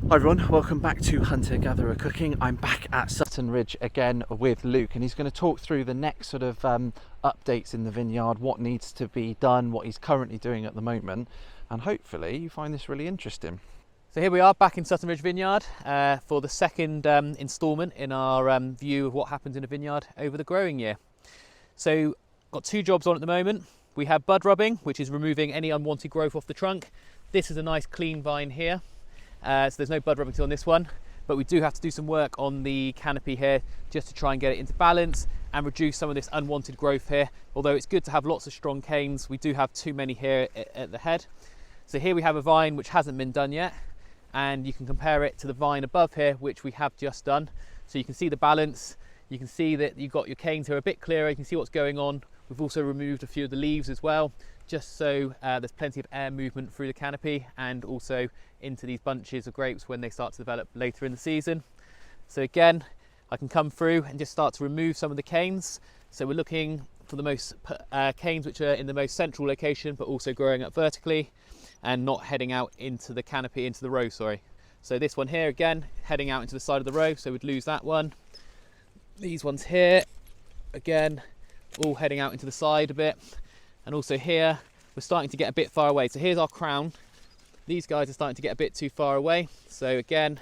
Hi everyone, welcome back to Hunter Gatherer Cooking. I'm back at Sutton Ridge again with Luke, and he's going to talk through the next sort of updates in the vineyard, what needs to be done, what he's currently doing at the moment, and hopefully you find this really interesting. So here we are back in Sutton Ridge Vineyard for the second instalment in our view of what happens in a vineyard over the growing year. So got two jobs on at the moment. We have bud rubbing, which is removing any unwanted growth off the trunk. This is a nice clean vine here. So there's no bud rubbing on this one, but we do have to do some work on the canopy here just to try and get it into balance and reduce some of this unwanted growth here. Although it's good to have lots of strong canes, we do have too many here at the head. So here we have a vine which hasn't been done yet, and you can compare it to the vine above here, which we have just done. So you can see the balance, you can see that you've got your canes here a bit clearer, you can see what's going on. We've also removed a few of the leaves as well, just so there's plenty of air movement through the canopy and also into these bunches of grapes when they start to develop later in the season. So again, I can come through and just start to remove some of the canes. So we're looking for the most canes which are in the most central location, but also growing up vertically and not heading out into the canopy, into the row, sorry. So this one here, again, heading out into the side of the row, so we'd lose that one. These ones here, again, all heading out into the side a bit. And also here, we're starting to get a bit far away. So here's our crown. These guys are starting to get a bit too far away. So again,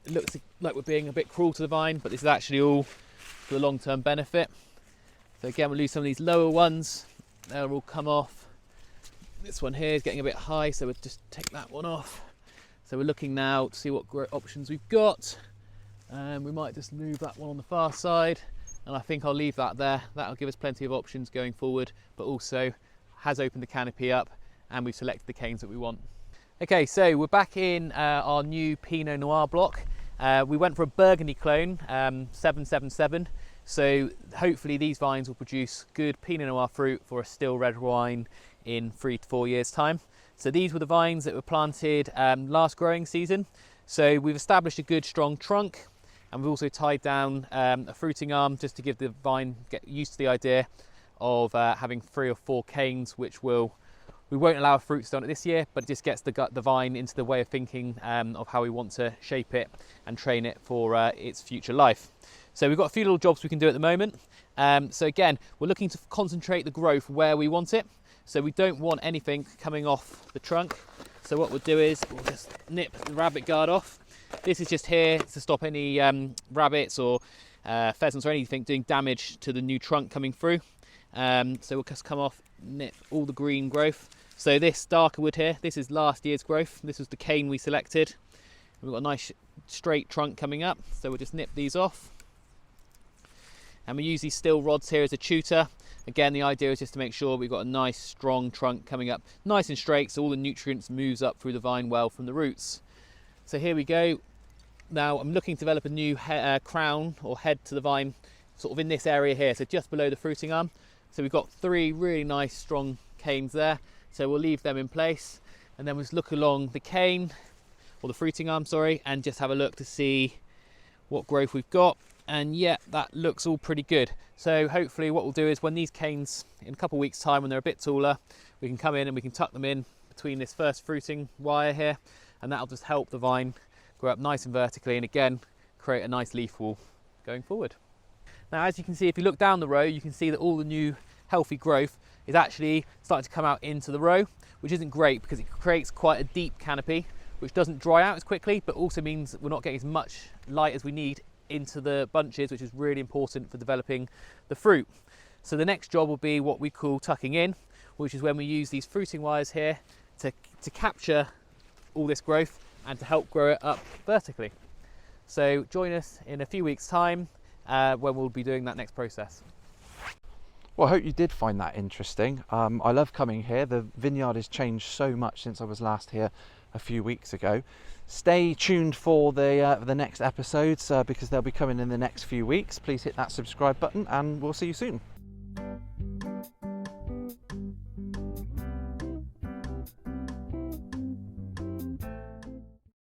it looks like we're being a bit cruel to the vine, but this is actually all for the long-term benefit. So again, we'll lose some of these lower ones. They'll all come off. This one here is getting a bit high, so we'll just take that one off. So we're looking now to see what options we've got. We might just move that one on the far side. And I think I'll leave that there. That'll give us plenty of options going forward, but also has opened the canopy up and we've selected the canes that we want. Okay, so we're back in our new Pinot Noir block. We went for a Burgundy clone, 777. So hopefully these vines will produce good Pinot Noir fruit for a still red wine in 3 to 4 years' time. So these were the vines that were planted last growing season. So we've established a good strong trunk, and we've also tied down a fruiting arm just to give the vine, get used to the idea of having 3 or 4 canes, which we won't allow fruit to on it this year, but it just gets the vine into the way of thinking of how we want to shape it and train it for its future life. So we've got a few little jobs we can do at the moment. So again, we're looking to concentrate the growth where we want it. So we don't want anything coming off the trunk. So what we'll do is we'll just nip the rabbit guard off. This is just here to stop any rabbits or pheasants or anything doing damage to the new trunk coming through. So we'll just come off, nip all the green growth. So this darker wood here, this is last year's growth. This was the cane we selected. We've got a nice straight trunk coming up, so we'll just nip these off. And we use these steel rods here as a tutor. Again, the idea is just to make sure we've got a nice strong trunk coming up, nice and straight, so all the nutrients moves up through the vine well from the roots. So here we go. Now I'm looking to develop a new crown or head to the vine, sort of in this area here, so just below the fruiting arm. So we've got 3 really nice strong canes there, so we'll leave them in place, and then we'll just look along the cane, or the fruiting arm, sorry, and just have a look to see what growth we've got. And yeah, that looks all pretty good. So hopefully what we'll do is when these canes, in a couple of weeks' time, when they're a bit taller, we can come in and we can tuck them in between this first fruiting wire here, and that'll just help the vine grow up nice and vertically, and again create a nice leaf wall going forward. Now, as you can see, if you look down the row, you can see that all the new healthy growth is actually starting to come out into the row, which isn't great because it creates quite a deep canopy which doesn't dry out as quickly, but also means that we're not getting as much light as we need into the bunches, which is really important for developing the fruit. So the next job will be what we call tucking in, which is when we use these fruiting wires here to capture all this growth and to help grow it up vertically. So join us in a few weeks' time when we'll be doing that next process. Well, I hope you did find that interesting. I love coming here. The vineyard has changed so much since I was last here a few weeks ago. Stay tuned for the next episodes because they'll be coming in the next few weeks. Please hit that subscribe button and we'll see you soon.